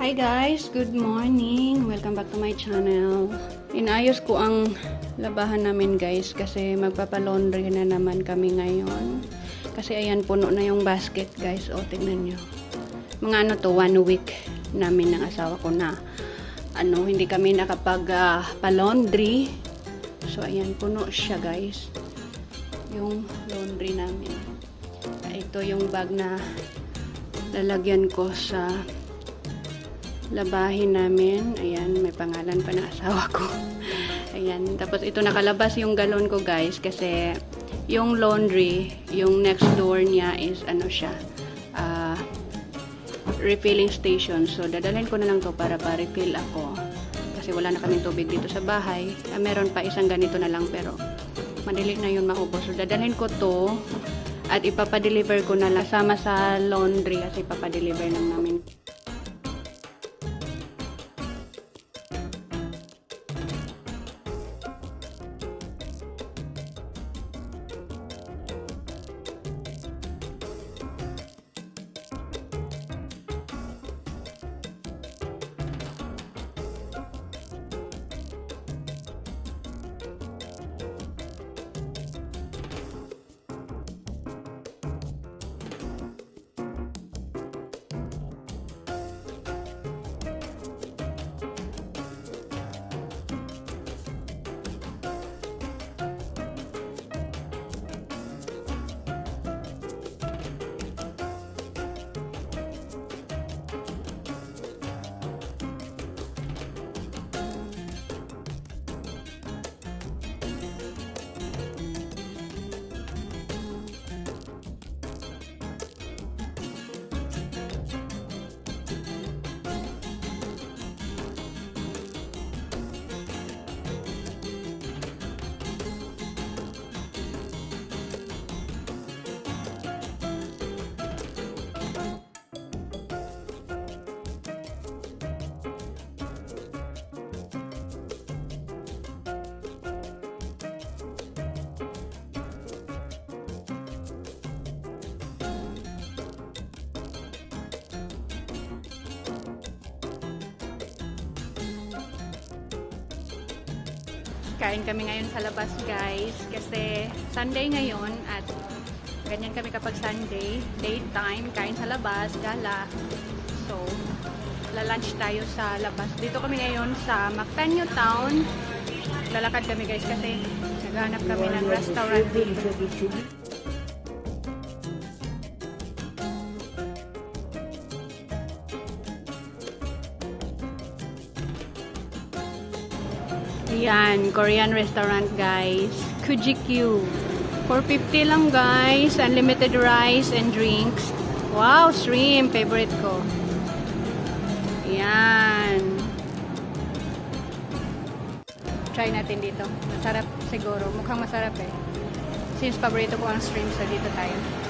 Hi guys! Good morning! Welcome back to my channel. Inayos ko ang labahan namin guys kasi magpapa-laundry na naman kami ngayon. Kasi ayan, puno na yung basket guys. O, tingnan nyo. Mga ano to, 1 week namin ng asawa ko na hindi kami nakapag-pa-laundry. So, ayan, puno siya guys. Yung laundry namin. Ito yung bag na lalagyan ko sa labahin namin. Ayan, may pangalan pa ng asawa ko. Ayan, tapos ito nakalabas yung galon ko guys kasi yung laundry, yung next door niya is refilling station. So dadalhin ko na lang to para pa-refill ako kasi wala na kaming tubig dito sa bahay. Meron pa isang ganito na lang pero madali na yun maubos. So dadalhin ko to at ipapadeliver ko na lang sama sa laundry kasi ipapadeliver lang namin. Kain kami ngayon sa labas guys kasi Sunday ngayon at ganyan kami kapag Sunday, daytime, kain sa labas, gala. So, lalunch tayo sa labas. Dito kami ngayon sa Magpapa Town. Lalakad kami guys kasi naghahanap kami ng restaurant dito. Yan, Korean restaurant guys. KOGI-Q. 450 lang guys. Unlimited rice and drinks. Wow, shrimp. Favorite ko. Yan. Try natin dito. Masarap siguro. Mukhang masarap eh. Since paborito ko ang shrimp, so dito tayo.